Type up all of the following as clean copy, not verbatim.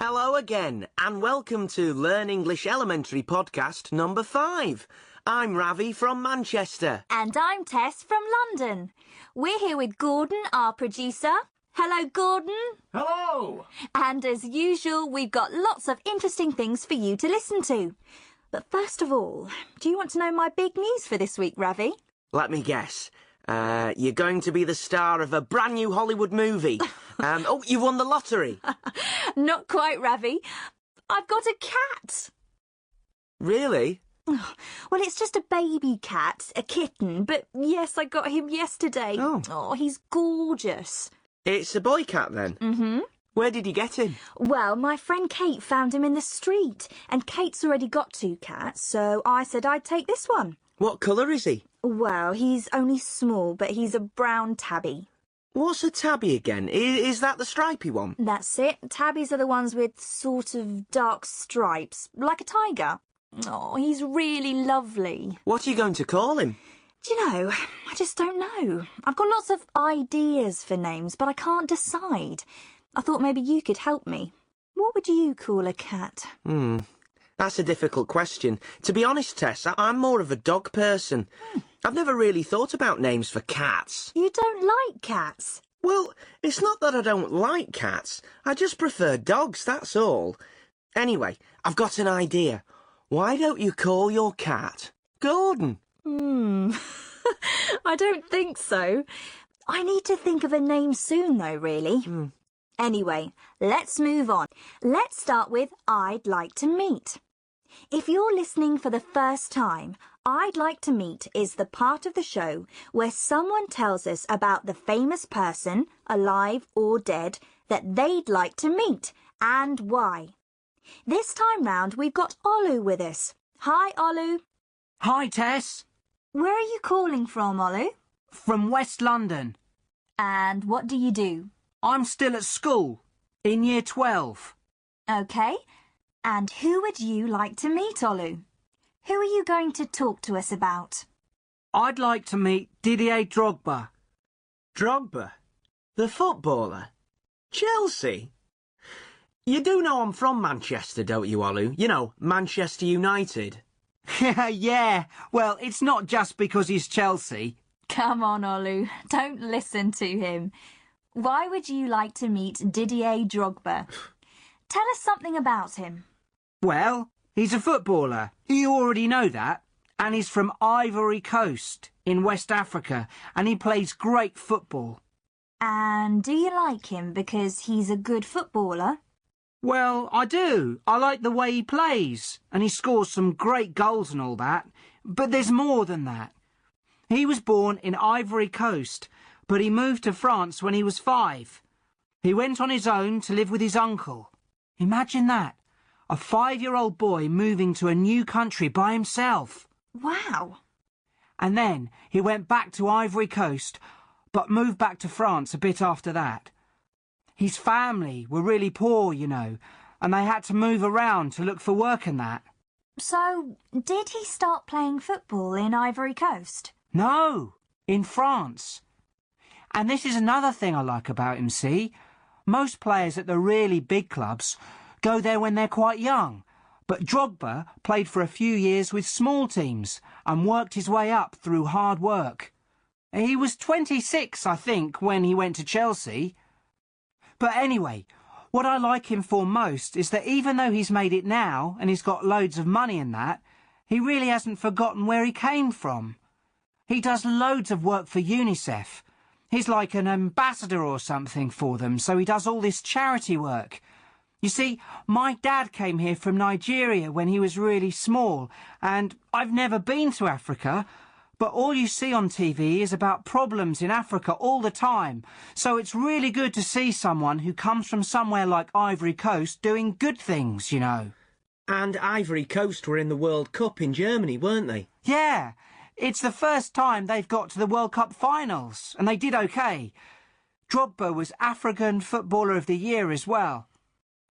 Hello again, and welcome to Learn English Elementary Podcast number 5. I'm Ravi from Manchester. And I'm Tess from London. We're here with Gordon, our producer. Hello, Gordon. Hello! And as usual, we've got lots of interesting things for you to listen to. But first of all, do you want to know my big news for this week, Ravi? Let me guess. You're going to be the star of a brand new Hollywood movie. You won the lottery. Not quite, Ravi. I've got a cat. Really? Well, it's just a baby cat, a kitten, but yes, I got him yesterday. Oh, he's gorgeous. It's a boy cat then? Mm-hmm. Where did you get him? Well, my friend Kate found him in the street, and Kate's already got 2 cats, so I said I'd take this one. What colour is he? Well, he's only small, but he's a brown tabby. What's a tabby again? Is that the stripy one? That's it. Tabbies are the ones with sort of dark stripes, like a tiger. Oh, he's really lovely. What are you going to call him? Do you know, I just don't know. I've got lots of ideas for names, but I can't decide. I thought maybe you could help me. What would you call a cat? That's a difficult question. To be honest, Tess, I'm more of a dog person. I've never really thought about names for cats. You don't like cats? Well, it's not that I don't like cats. I just prefer dogs, that's all. Anyway, I've got an idea. Why don't you call your cat Gordon? I don't think so. I need to think of a name soon, though, really. Anyway, let's move on. Let's start with I'd like to meet. If you're listening for the first time, I'd like to meet is the part of the show where someone tells us about the famous person, alive or dead, that they'd like to meet and why. This time round, we've got Olu with us. Hi, Olu. Hi, Tess. Where are you calling from, Olu? From West London. And what do you do? I'm still at school, in Year 12. OK. And who would you like to meet, Olu? Who are you going to talk to us about? I'd like to meet Didier Drogba. Drogba? The footballer? Chelsea? You do know I'm from Manchester, don't you, Olu? You know, Manchester United. Yeah, well, it's not just because he's Chelsea. Come on, Olu. Don't listen to him. Why would you like to meet Didier Drogba? Tell us something about him. Well, he's a footballer. You already know that. And he's from Ivory Coast in West Africa, and he plays great football. And do you like him because he's a good footballer? Well, I do. I like the way he plays, and he scores some great goals and all that. But there's more than that. He was born in Ivory Coast, but he moved to France when he was 5. He went on his own to live with his uncle. Imagine that. A 5-year-old boy moving to a new country by himself. Wow. And then he went back to Ivory Coast, but moved back to France a bit after that. His family were really poor, you know, and they had to move around to look for work and that. So, did he start playing football in Ivory Coast? No, in France. And this is another thing I like about him, see? Most players at the really big clubs go there when they're quite young, but Drogba played for a few years with small teams and worked his way up through hard work. He was 26, I think, when he went to Chelsea. But anyway, what I like him for most is that even though he's made it now and he's got loads of money and that, he really hasn't forgotten where he came from. He does loads of work for UNICEF. He's like an ambassador or something for them, so he does all this charity work. You see, my dad came here from Nigeria when he was really small, and I've never been to Africa, but all you see on TV is about problems in Africa all the time, so it's really good to see someone who comes from somewhere like Ivory Coast doing good things, you know. And Ivory Coast were in the World Cup in Germany, weren't they? Yeah, it's the first time they've got to the World Cup finals, and they did okay. Drogba was African Footballer of the Year as well.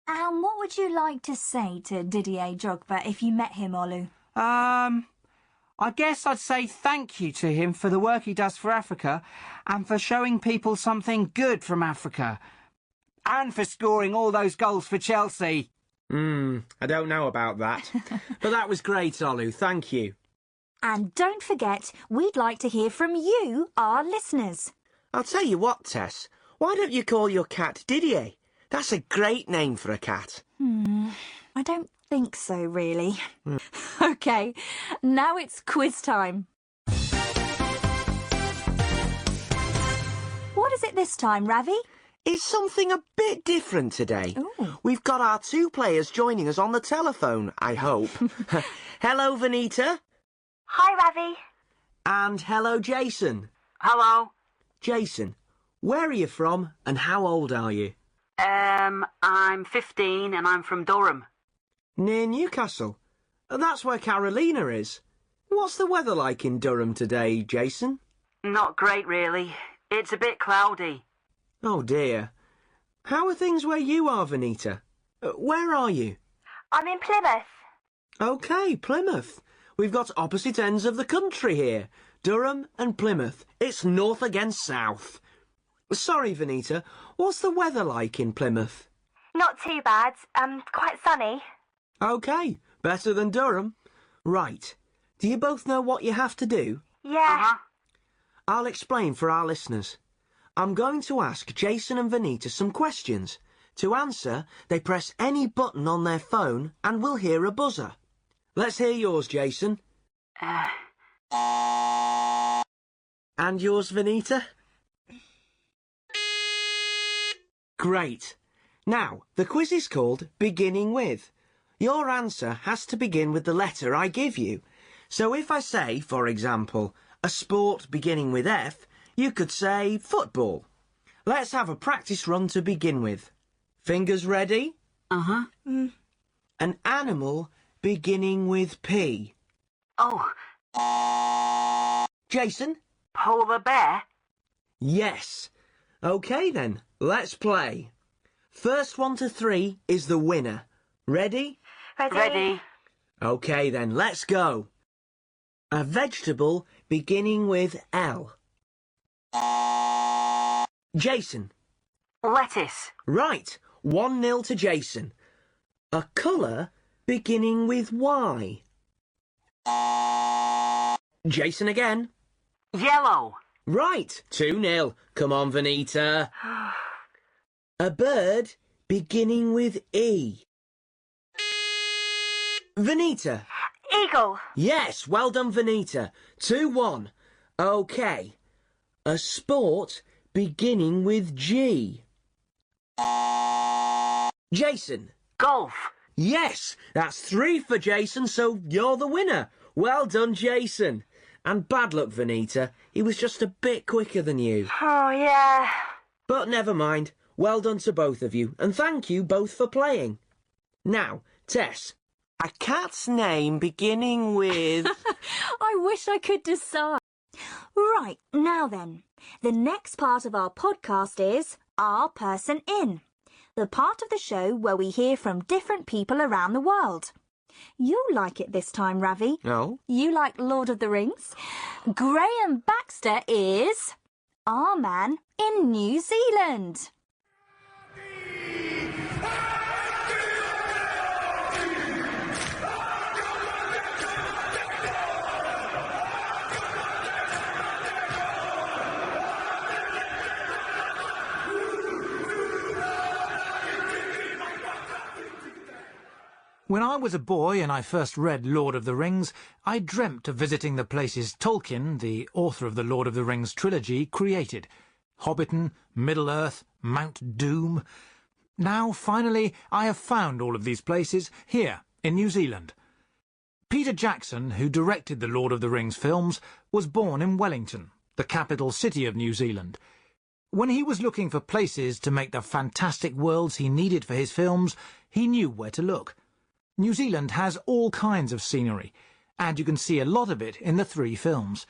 And what would you like to say to Didier Drogba if you met him, Olu? I guess I'd say thank you to him for the work he does for Africa and for showing people something good from Africa. And for scoring all those goals for Chelsea. I don't know about that. But that was great, Olu. Thank you. And don't forget, we'd like to hear from you, our listeners. I'll tell you what, Tess. Why don't you call your cat Didier? That's a great name for a cat. I don't think so, really. OK, now it's quiz time. What is it this time, Ravi? It's something a bit different today. Ooh. We've got our two players joining us on the telephone, I hope. Hello, Vanita. Hi, Ravi. And hello, Jason. Hello. Jason, where are you from and how old are you? I'm 15 and I'm from Durham. Near Newcastle. That's where Carolina is. What's the weather like in Durham today, Jason? Not great, really. It's a bit cloudy. Oh, dear. How are things where you are, Vanita? Where are you? I'm in Plymouth. OK, Plymouth. We've got opposite ends of the country here. Durham and Plymouth. It's north against south. Sorry, Vanita. What's the weather like in Plymouth? Not too bad. Quite sunny. OK, better than Durham. Right. Do you both know what you have to do? Yeah. I'll explain for our listeners. I'm going to ask Jason and Vanita some questions. To answer, they press any button on their phone and we'll hear a buzzer. Let's hear yours, Jason. And yours, Vanita? Great. Now, the quiz is called Beginning With. Your answer has to begin with the letter I give you. So if I say, for example, a sport beginning with F, you could say football. Let's have a practice run to begin with. Fingers ready? An animal beginning with P. Oh, Jason? polar bear? Yes. OK then, let's play. First one to 3 is the winner. Ready? Ready. OK then, let's go. A vegetable beginning with L. Jason. Lettuce. Right, 1-0 to Jason. A colour beginning with Y. Jason again. Yellow. Right, 2-0. Come on, Vanita. A bird beginning with E. Vanita. Eagle. Yes, well done, Vanita. 2-1. OK. A sport beginning with G. Jason. Golf. Yes, that's 3 for Jason, so you're the winner. Well done, Jason. And bad luck, Vanita. He was just a bit quicker than you. Oh, yeah. But never mind. Well done to both of you, and thank you both for playing. Now, Tess, a cat's name beginning with... I wish I could decide. Right, now then. The next part of our podcast is Our Person In, the part of the show where we hear from different people around the world. You'll like it this time, Ravi. No? You like Lord of the Rings? Graham Baxter is our man in New Zealand. When I was a boy and I first read Lord of the Rings, I dreamt of visiting the places Tolkien, the author of the Lord of the Rings trilogy, created. Hobbiton, Middle-earth, Mount Doom. Now, finally, I have found all of these places here, in New Zealand. Peter Jackson, who directed the Lord of the Rings films, was born in Wellington, the capital city of New Zealand. When he was looking for places to make the fantastic worlds he needed for his films, he knew where to look. New Zealand has all kinds of scenery, and you can see a lot of it in the 3 films.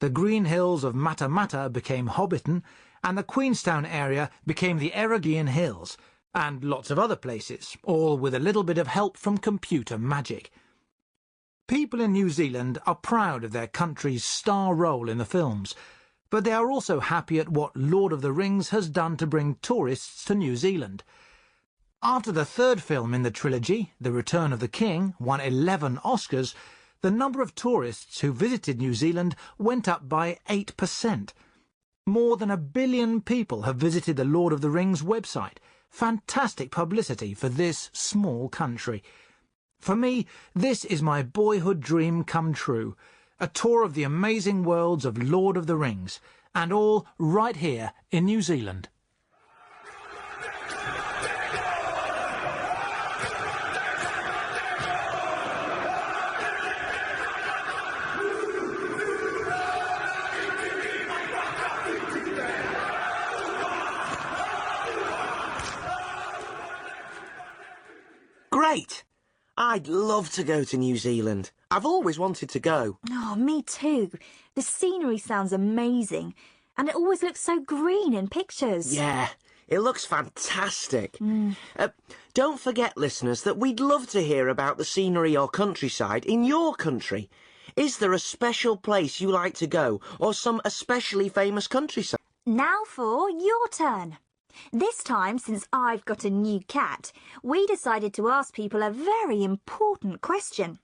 The green hills of Matamata became Hobbiton, and the Queenstown area became the Eregion Hills, and lots of other places, all with a little bit of help from computer magic. People in New Zealand are proud of their country's star role in the films, but they are also happy at what Lord of the Rings has done to bring tourists to New Zealand. After the third film in the trilogy, The Return of the King, won 11 Oscars, the number of tourists who visited New Zealand went up by 8%. More than 1 billion people have visited the Lord of the Rings website. Fantastic publicity for this small country. For me, this is my boyhood dream come true. A tour of the amazing worlds of Lord of the Rings, and all right here in New Zealand. Great! I'd love to go to New Zealand. I've always wanted to go. Oh, me too. The scenery sounds amazing, and it always looks so green in pictures. Yeah, it looks fantastic. Don't forget, listeners, that we'd love to hear about the scenery or countryside in your country. Is there a special place you like to go, or some especially famous countryside? Now for your turn. This time, since I've got a new cat, we decided to ask people a very important question.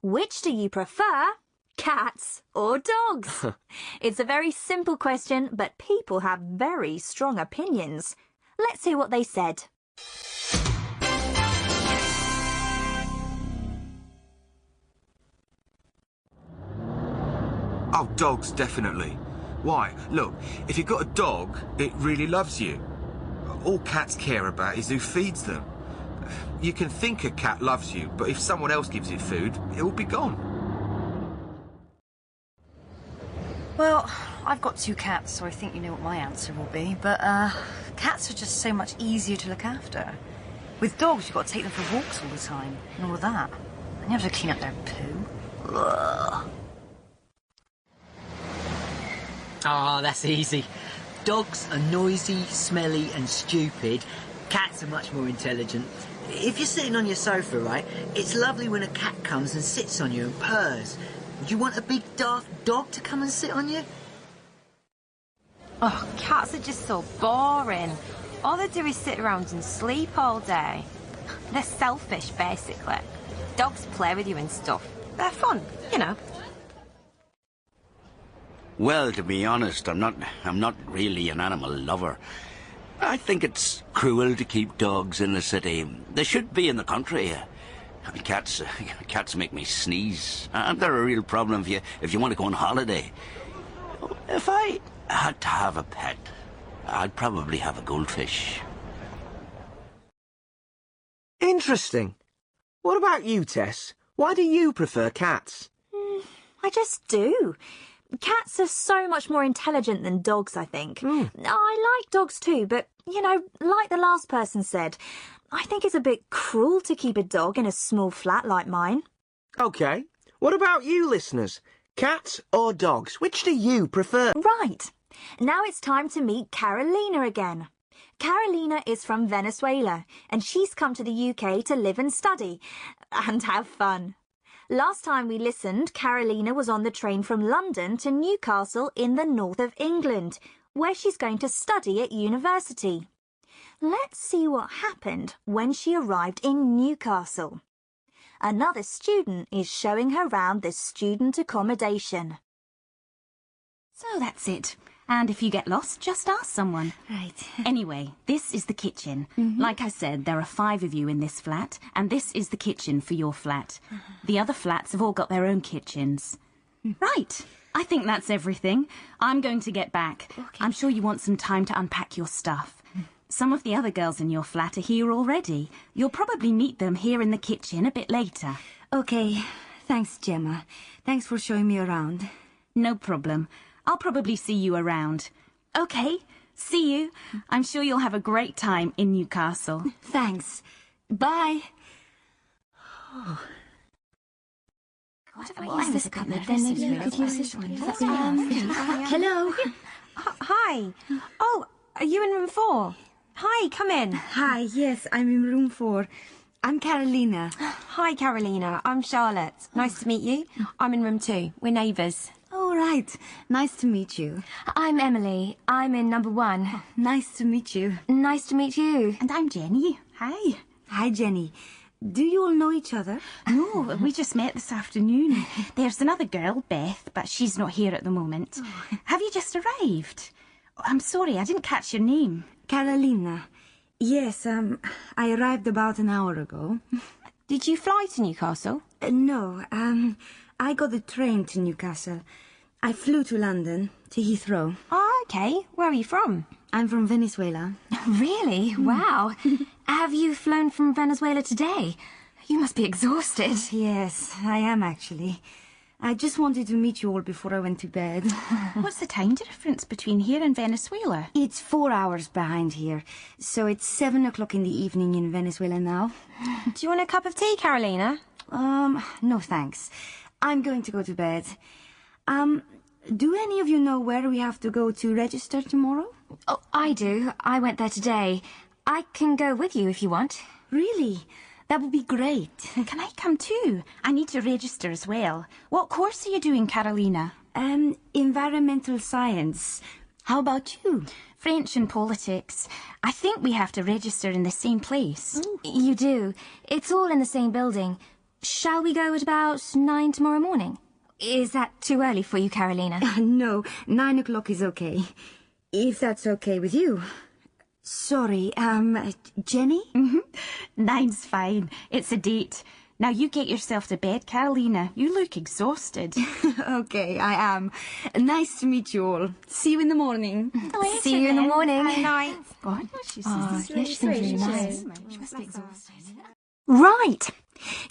Which do you prefer, cats or dogs? It's a very simple question, but people have very strong opinions. Let's hear what they said. Oh, dogs, definitely. Why? Look, if you've got a dog, it really loves you. All cats care about is who feeds them. You can think a cat loves you, but if someone else gives it food, it will be gone. Well, I've got 2 cats, so I think you know what my answer will be. But, cats are just so much easier to look after. With dogs, you've got to take them for walks all the time, and all of that. And you have to clean up their poo. Ugh. Oh, that's easy. Dogs are noisy, smelly and stupid. Cats are much more intelligent. If you're sitting on your sofa, right, it's lovely when a cat comes and sits on you and purrs. Would you want a big daft dog to come and sit on you? Oh, cats are just so boring. All they do is sit around and sleep all day. They're selfish, basically. Dogs play with you and stuff. They're fun, you know. Well, to be honest, I'm not really an animal lover. I think it's cruel to keep dogs in the city. They should be in the country. I mean, cats make me sneeze, and they're a real problem if you want to go on holiday. If I had to have a pet, I'd probably have a goldfish. Interesting. What about you, Tess? Why do you prefer cats? I just do. Cats are so much more intelligent than dogs, I think. I like dogs too, but, you know, like the last person said, I think it's a bit cruel to keep a dog in a small flat like mine. OK. What about you, listeners? Cats or dogs? Which do you prefer? Right. Now it's time to meet Carolina again. Carolina is from Venezuela, and she's come to the UK to live and study and have fun. Last time we listened, Carolina was on the train from London to Newcastle in the north of England, where she's going to study at university. Let's see what happened when she arrived in Newcastle. Another student is showing her round the student accommodation. So that's it. And if you get lost, just ask someone. Right. Anyway, this is the kitchen. Like I said, there are 5 of you in this flat, and this is the kitchen for your flat. The other flats have all got their own kitchens. Right. I think that's everything. I'm going to get back. Okay. I'm sure you want some time to unpack your stuff. Some of the other girls in your flat are here already. You'll probably meet them here in the kitchen a bit later. Okay. Thanks, Gemma. Thanks for showing me around. No problem. I'll probably see you around. Okay, see you. I'm sure you'll have a great time in Newcastle. Thanks. Bye. What What is this colour? Then maybe you could use this one. Hello. Hi. Oh, are you in room 4? Hi, come in. Hi, yes, I'm in room 4. I'm Carolina. Hi, Carolina. I'm Charlotte. Nice to meet you. I'm in room 2. We're neighbours. Oh, right. Nice to meet you. I'm Emily. I'm in number 1. Nice to meet you. Nice to meet you. And I'm Jenny. Hi. Hi, Jenny. Do you all know each other? No, we just met this afternoon. There's another girl, Beth, but she's not here at the moment. Have you just arrived? I'm sorry, I didn't catch your name. Carolina. Yes, I arrived about an hour ago. Did you fly to Newcastle? No, I got the train to Newcastle. I flew to London, to Heathrow. Oh, okay. Where are you from? I'm from Venezuela. Really? Wow. Have you flown from Venezuela today? You must be exhausted. Yes, I am actually. I just wanted to meet you all before I went to bed. What's the time difference between here and Venezuela? It's 4 hours behind here, so it's 7 o'clock in the evening in Venezuela now. Do you want a cup of tea, Carolina? No thanks. I'm going to go to bed. Do any of you know where we have to go to register tomorrow? Oh, I do. I went there today. I can go with you if you want. Really? That would be great. Can I come too? I need to register as well. What course are you doing, Carolina? Environmental science. How about you? French and politics. I think we have to register in the same place. You do. It's all in the same building. Shall we go at about 9 tomorrow morning? Is that too early for you, Carolina? No, 9 o'clock is okay. If that's okay with you. Sorry, Jenny? 9's fine. It's a date. Now you get yourself to bed, Carolina. You look exhausted. Okay, I am. Nice to meet you all. See you in the morning. See you in the morning. Night. Yes, she seems really nice. She must be exhausted. Right.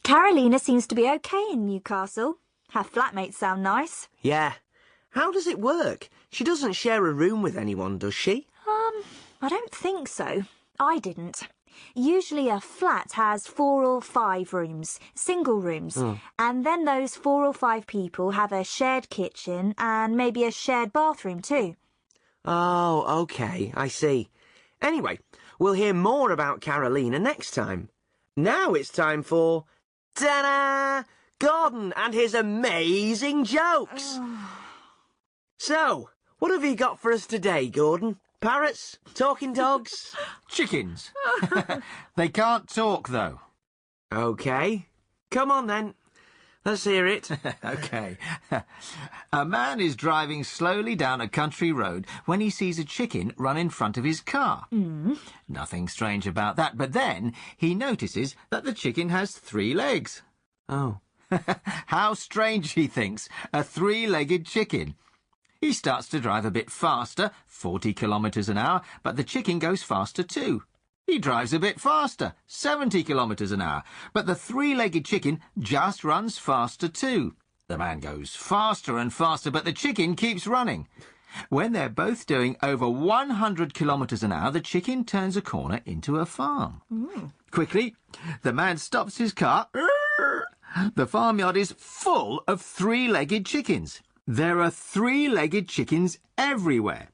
Carolina seems to be okay in Newcastle. Her flatmates sound nice. Yeah. How does it work? She doesn't share a room with anyone, does she? I don't think so. I didn't. Usually a flat has 4 or 5 rooms, single rooms, and then those 4 or 5 people have a shared kitchen and maybe a shared bathroom too. Oh, okay, I see. Anyway, we'll hear more about Carolina next time. Now it's time for... ta-da! Gordon and his amazing jokes! So, what have you got for us today, Gordon? Parrots? Talking dogs? Chickens. They can't talk, though. OK. Come on, then. Let's hear it. OK. A man is driving slowly down a country road when he sees a chicken run in front of his car. Nothing strange about that, but then he notices that the chicken has 3 legs. Oh. How strange, he thinks. A 3-legged chicken. He starts to drive a bit faster, 40 kilometres an hour, but the chicken goes faster too. He drives a bit faster, 70 kilometres an hour, but the 3-legged chicken just runs faster too. The man goes faster and faster, but the chicken keeps running. When they're both doing over 100 kilometres an hour, the chicken turns a corner into a farm. Quickly, the man stops his car. The farmyard is full of 3-legged chickens. There are 3-legged chickens everywhere.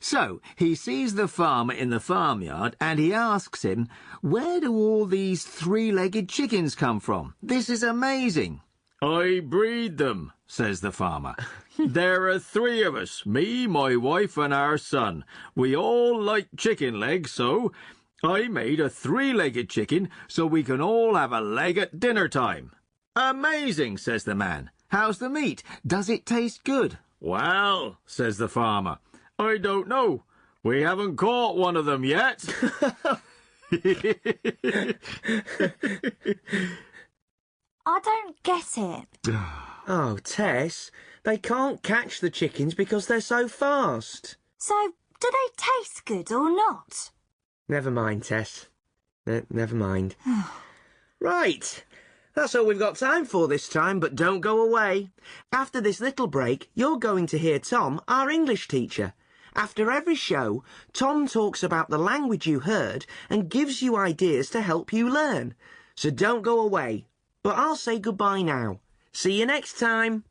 So he sees the farmer in the farmyard and he asks him, "Where do all these 3-legged chickens come from? This is amazing." "I breed them," says the farmer. "There are 3 of us, me, my wife and our son. We all like chicken legs, so I made a 3-legged chicken so we can all have a leg at dinner time." "Amazing," says the man. "How's the meat? Does it taste good?" "Well," says the farmer, "I don't know. We haven't caught one of them yet." I don't get it. Oh, Tess, they can't catch the chickens because they're so fast. So, do they taste good or not? Never mind, Tess. Never mind. Right. That's all we've got time for this time, but don't go away. After this little break, you're going to hear Tom, our English teacher. After every show, Tom talks about the language you heard and gives you ideas to help you learn. So don't go away. But I'll say goodbye now. See you next time.